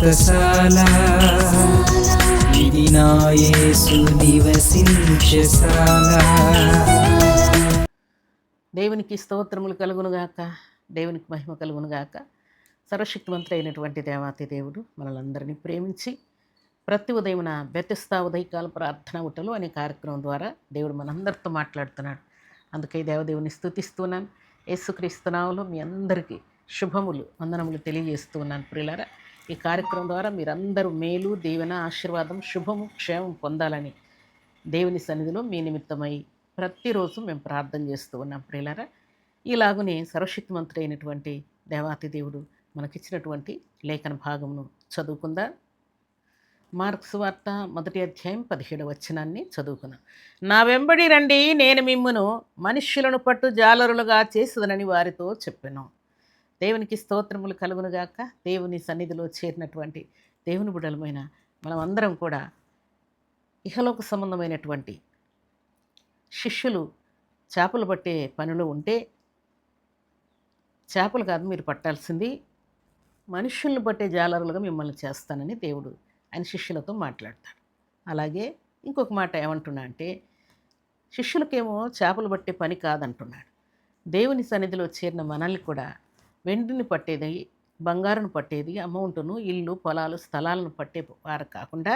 వ్రతశాల ఇది నా యేసు నివసించశాల. దేవునికి స్తోత్రములు కలుగునుగాక, దేవునికి మహిమ కలుగునుగాక. సర్వశక్తిమంతుడు అయినటువంటి దేవాతి దేవుడు మనలందరినీ ప్రేమించి ప్రతి ఉదయమున బెతెస్దా ఉదయకాల ప్రార్థన ఉటలు అనే కార్యక్రమం ద్వారా దేవుడు మనందరితో మాట్లాడుతున్నాడు. అందుకే దేవదేవుని స్తుతిస్తున్నాను. యేసుక్రీస్తు నామములో మీ అందరికీ శుభములు వందనములు తెలియజేస్తూ ఉన్నాను. ప్రియులారా, ఈ కార్యక్రమం ద్వారా మీరందరూ మేలు, దీవెన, ఆశీర్వాదం, శుభము, క్షేమం పొందాలని దేవుని సన్నిధిలో మీ నిమిత్తమై ప్రతిరోజు మేము ప్రార్థన చేస్తూ ఉన్నాం. ప్రియులారా, ఇలాగునే సర్వశక్తిమంతుడు అయినటువంటి దేవాతి దేవుడు మనకిచ్చినటువంటి లేఖన భాగమును చదువుకుందా. మార్క్స్ వార్త 1వ అధ్యాయం 17వ వచనాన్ని చదువుకున్నాం. నా వెంబడి రండి, నేను మిమ్మును మనుష్యులను పట్టు జాలరులుగా చేసేదనని వారితో చెప్పాను. దేవునికి స్తోత్రములు కలుగునుగాక. దేవుని సన్నిధిలో చేరినటువంటి దేవుని బిడ్డలమైన మనం అందరం కూడా ఇహలోక సంబంధమైనటువంటి శిష్యులు చేపలు పట్టే పనిలో ఉంటే, చేపలు కాదు మీరు పట్టాల్సింది, మనుషులను పట్టే జాలరులుగా మిమ్మల్ని చేస్తానని దేవుడు ఆయన శిష్యులతో మాట్లాడతాడు. అలాగే ఇంకొక మాట ఏమంటున్నా అంటే, శిష్యులకేమో చేపలు పట్టే పని కాదంటున్నాడు. దేవుని సన్నిధిలో చేరిన మనల్ని కూడా వెండిని పట్టేది, బంగారును పట్టేది, అమౌంట్ను, ఇల్లు, పొలాలు, స్థలాలను పట్టే వారు కాకుండా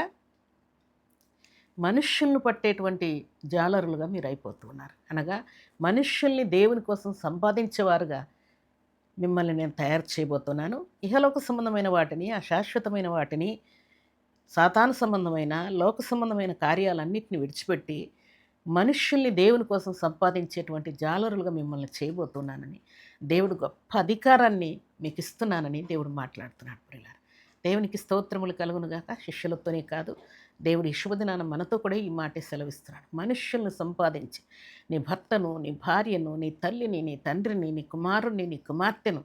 మనుష్యులను పట్టేటువంటి జాలరులుగా మీరు అయిపోతున్నారు. అనగా మనుష్యుల్ని దేవుని కోసం సంపాదించేవారుగా మిమ్మల్ని నేను తయారు చేయబోతున్నాను. ఇహలోక సంబంధమైన వాటిని, అశాశ్వతమైన వాటిని, సాతాను సంబంధమైన లోక సంబంధమైన కార్యాలన్నింటినీ విడిచిపెట్టి మనుష్యుల్ని దేవుని కోసం సంపాదించేటువంటి జాలరులుగా మిమ్మల్ని చేయబోతున్నానని, దేవుడు గొప్ప అధికారాన్ని మీకు ఇస్తున్నానని దేవుడు మాట్లాడుతున్నాడు. ప్రియులారా, దేవునికి స్తోత్రములు కలుగునుగాక. శిష్యులతోనే కాదు, దేవుడు ఈ శుభదినాన మనతో కూడా ఈ మాటే సెలవిస్తున్నాడు. మనుష్యులను సంపాదించి నీ భర్తను, నీ భార్యను, నీ తల్లిని, నీ తండ్రిని, నీ కుమారుణ్ణి, నీ కుమార్తెను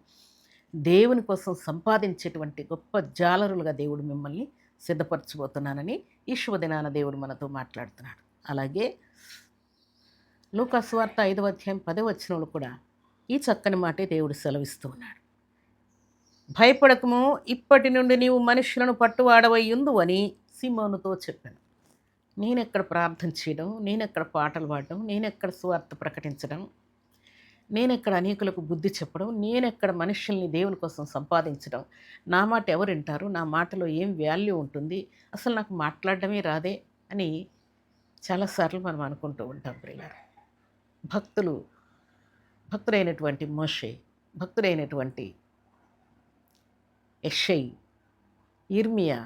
దేవుని కోసం సంపాదించేటువంటి గొప్ప జాలరులుగా దేవుడు మిమ్మల్ని సిద్ధపరచబోతున్నానని ఈ శుభదినాన దేవుడు మనతో మాట్లాడుతున్నాడు. అలాగే లూకా సువార్త 5వ అధ్యాయం 10వ వచనంలో కూడా ఈ చక్కని మాటే దేవుడు సెలవిస్తూ ఉన్నాడు. భయపడకము, ఇప్పటి నుండి నీవు మనుషులను పట్టువాడవయ్యుందు అని సీమోనుతో చెప్పాను. నేనెక్కడ ప్రార్థన చేయడం, నేనెక్కడ పాటలు పాడడం, నేనెక్కడ సువార్త ప్రకటించడం, నేనెక్కడ అనేకులకు బుద్ధి చెప్పడం, నేనెక్కడ మనుషుల్ని దేవుని కోసం సంపాదించడం, నా మాట ఎవరు వింటారు, నా మాటలో ఏం వాల్యూ ఉంటుంది, అసలు నాకు మాట్లాడడమే రాదే అని చాలాసార్లు మనం అనుకుంటూ ఉంటాం. ప్రియులారా, భక్తుడైనటువంటి మోషే, భక్తుడైనటువంటి యెషై, ఇర్మియా,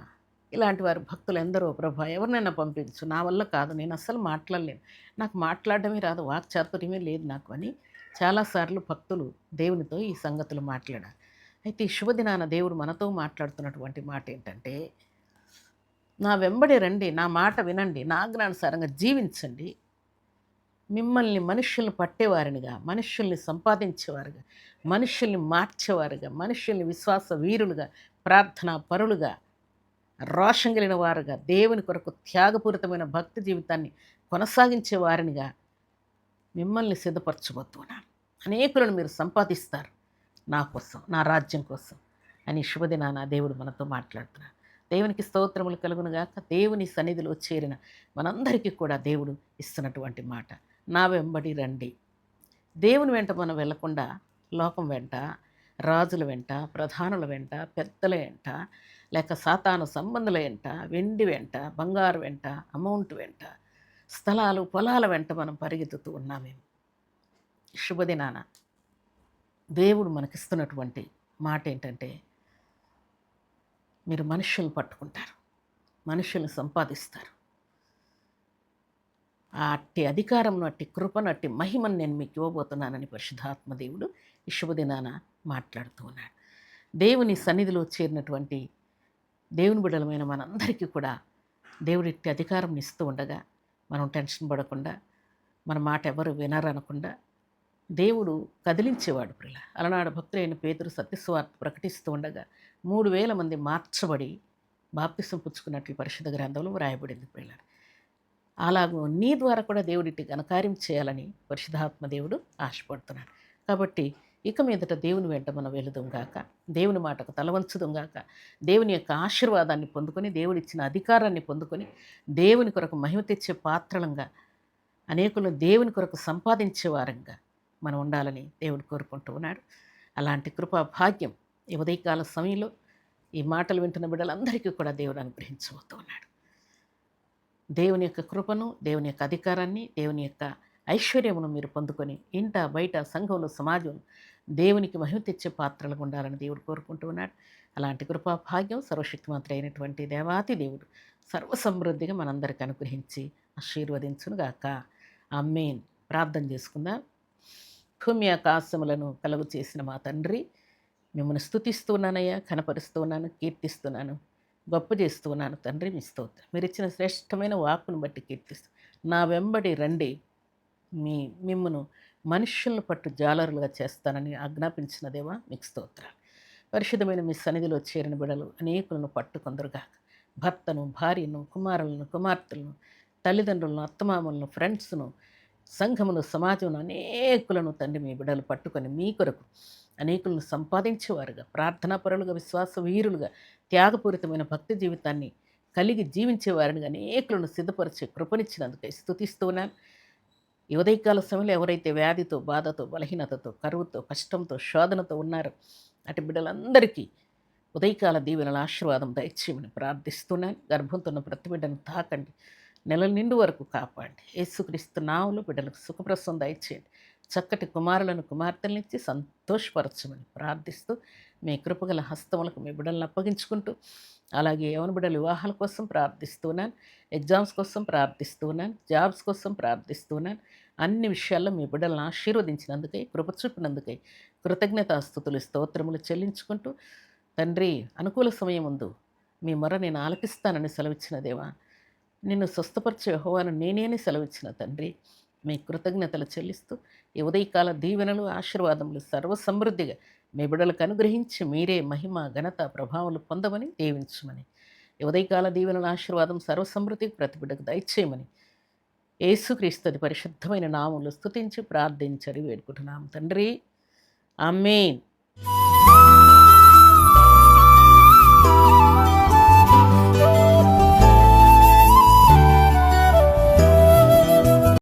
ఇలాంటి వారు భక్తులు ఎందరో, ప్రభా ఎవరినైనా పంపించు, నా వల్ల కాదు, నేను అస్సలు మాట్లాడలేను, నాకు మాట్లాడడమే రాదు, వాక్చాతుర్యమే లేదు నాకు అని చాలాసార్లు భక్తులు దేవునితో ఈ సంగతులు మాట్లాడారు. అయితే ఈ శుభదినాన దేవుడు మనతో మాట్లాడుతున్నటువంటి మాట ఏంటంటే, నా వెంబడి రండి, నా మాట వినండి, నా ఆజ్ఞానుసారంగా జీవించండి, మిమ్మల్ని మనుష్యుల్ని పట్టేవారినిగా, మనుష్యుల్ని సంపాదించేవారుగా, మనుష్యుల్ని మార్చేవారుగా, మనుష్యుల్ని విశ్వాస వీరులుగా, ప్రార్థనా పరులుగా, రోషం కలిగిన వారుగా, దేవుని కొరకు త్యాగపూరితమైన భక్తి జీవితాన్ని కొనసాగించే వారినిగా మిమ్మల్ని సిద్ధపరచబోతున్నాను. అనేకులను మీరు సంపాదిస్తారు నా కోసం, నా రాజ్యం కోసం అని శుభదినాన దేవుడు మనతో మాట్లాడుతున్నాడు. దేవునికి స్తోత్రములు కలుగునుగాక. దేవుని సన్నిధిలో చేరిన మనందరికీ కూడా దేవుడు ఇస్తున్నటువంటి మాట, నా వెంబడి రండి. దేవుని వెంట మనం వెళ్లకుండా లోకం వెంట, రాజుల వెంట, ప్రధానుల వెంట, పెద్దల వెంట, లేక సాతాను సంబంధుల వెంట, వెండి వెంట, బంగారు వెంట, అమౌంట్ వెంట, స్థలాలు, పొలాల వెంట మనం పరిగెత్తుతూ ఉన్నామేమో. శుభదినాన దేవుడు మనకిస్తున్నటువంటి మాట ఏంటంటే, మీరు మనుష్యులను పట్టుకుంటారు, మనుష్యులను సంపాదిస్తారు. ఆ అట్టి అధికారంను, అట్టి కృపను, అట్టి మహిమను నేను మీకు ఇవ్వబోతున్నానని పరిశుద్ధాత్మ దేవుడు ఈ శుభదినాన మాట్లాడుతూ ఉన్నాడు. దేవుని సన్నిధిలో చేరినటువంటి దేవుని బిడ్డలమైన మనందరికీ కూడా దేవుడు ఇట్టి అధికారం ఇస్తూ ఉండగా మనం టెన్షన్ పడకుండా, మన మాట ఎవరు వినరనకుండా దేవుడు కదిలించేవాడు. ప్రియుల అలనాడు భక్తులైన పేతురు సత్యస్వార్త ప్రకటిస్తూ ఉండగా 3000 మంది మార్చబడి బాప్తిసం పుచ్చుకున్నట్లు పరిశుద్ధ గ్రంథంలో వ్రాయబడింది. ప్రియుల అలాగూ నీ ద్వారా కూడా దేవుడిటి ఘనకార్యం చేయాలని పరిశుద్ధాత్మ దేవుడు ఆశపడుతున్నాడు. కాబట్టి ఇక మీదట దేవుని వెంట మనం వెళుదాం గాక, దేవుని మాటకు తలవంచుదాం గాక, దేవుని యొక్క ఆశీర్వాదాన్ని పొందుకొని, దేవుడిచ్చిన అధికారాన్ని పొందుకొని, దేవుని కొరకు మహిమ తెచ్చే పాత్రలంగా, అనేకులను దేవుని కొరకు సంపాదించే వారంగా మనం ఉండాలని దేవుడు కోరుకుంటూ ఉన్నాడు. అలాంటి కృపా భాగ్యం ఈ ఉదయకాల సమయంలో ఈ మాటలు వింటున్న బిడ్డలందరికీ కూడా దేవుడు అనుగ్రహించబోతూ ఉన్నాడు. దేవుని యొక్క కృపను, దేవుని యొక్క అధికారాన్ని, దేవుని యొక్క ఐశ్వర్యమును మీరు పొందుకొని ఇంట బయట సంఘంలో సమాజంలో దేవునికి మహిమ తెచ్చే పాత్రలకు ఉండాలని దేవుడు కోరుకుంటూ ఉన్నాడు. అలాంటి కృపా భాగ్యం సర్వశక్తిమంతుడు అయినటువంటి దేవాతి దేవుడు సర్వసమృద్ధిగా మనందరికీ అనుగ్రహించి ఆశీర్వదించునుగాక. ఆమేన్. ప్రార్థన చేసుకుందాం. భూమి ఆకాశములను కలుగు చేసిన మా తండ్రి, మిమ్మల్ని స్తుతిస్తున్నానయ్యా, కనపరుస్తున్నాను, కీర్తిస్తున్నాను, గొప్ప చేస్తున్నాను తండ్రి. మీ స్తోత్రం. మీరు ఇచ్చిన శ్రేష్టమైన వాక్కును బట్టి కీర్తిస్తూ, నా వెంబడి రండి, మిమ్మను మనుష్యులను పట్టు జాలరులుగా చేస్తానని ఆజ్ఞాపించిన దేవా మీకు స్తోత్రాలు. పరిశుద్ధమైన మీ సన్నిధిలో చేరిన బిడలు అనేకులను పట్టుకొందరుగాక. భర్తను, భార్యను, కుమారులను, కుమార్తెలను, తల్లిదండ్రులను, అత్తమామలను, ఫ్రెండ్స్ను, సంఘమును, సమాజమును అనేకులను తండ్రి మీ బిడ్డలు పట్టుకొని మీ కొరకు అనేకులను సంపాదించేవారుగా, ప్రార్థనాపరులుగా, విశ్వాస వీరులుగా, త్యాగపూరితమైన భక్తి జీవితాన్ని కలిగి జీవించేవారిని అనేకులను సిద్ధపరిచే కృపనిచ్చినందుకే స్తుతిస్తున్నాను. ఈ ఉదయకాల సమయంలో ఎవరైతే వ్యాధితో, బాధతో, బలహీనతతో, కరువుతో, కష్టంతో, శోధనతో ఉన్నారో అటు బిడ్డలందరికీ ఉదయకాల దీవెనల ఆశీర్వాదం దయచేయమని ప్రార్థిస్తున్నాను. గర్భంతో ఉన్న ప్రతి బిడ్డను తాకండి, నెల నిండు వరకు కాపాడండి. యేసుక్రీస్తు నామములో బిడ్డలకు సుఖప్రసవం దయచేయండి. చక్కటి కుమారులను, కుమార్తెలనిచ్చి సంతోషపరచమని ప్రార్థిస్తూ మీ కృపగల హస్తములకు మీ బిడ్డలను అప్పగించుకుంటూ, అలాగే యవన బిడ్డల వివాహాల కోసం ప్రార్థిస్తున్నాను, ఎగ్జామ్స్ కోసం ప్రార్థిస్తున్నాను, జాబ్స్ కోసం ప్రార్థిస్తున్నాను. అన్ని విషయాల్లో మీ బిడ్డలను ఆశీర్వదించినందుకై, కృప చూపినందుకై కృతజ్ఞతాస్తుతులు, స్తోత్రములు చెల్లించుకుంటూ, తండ్రి అనుకూల సమయం ముందు మీ మొర నేను ఆలకిస్తానని సెలవిచ్చిన దేవా, నిన్ను స్వస్థపరిచే యెహోవాను నేనే సెలవిచ్చిన తండ్రి, మీ కృతజ్ఞతలు చెల్లిస్తూ ఈ ఉదయకాల దీవెనలు, ఆశీర్వాదములు సర్వసమృద్ధిగా మీ బిడ్డలకు అనుగ్రహించి మీరే మహిమ, ఘనత, ప్రభావాలు పొందమని దీవించమని, ఈ ఉదయకాల దీవెనల ఆశీర్వాదం సర్వసమృద్ధికి ప్రతి బిడ్డకు దయచేయమని యేసుక్రీస్తు పరిశుద్ధమైన నామములో స్తుతించి ప్రార్థించడి వేడుకుంటున్నాం తండ్రి. ఆమేన్.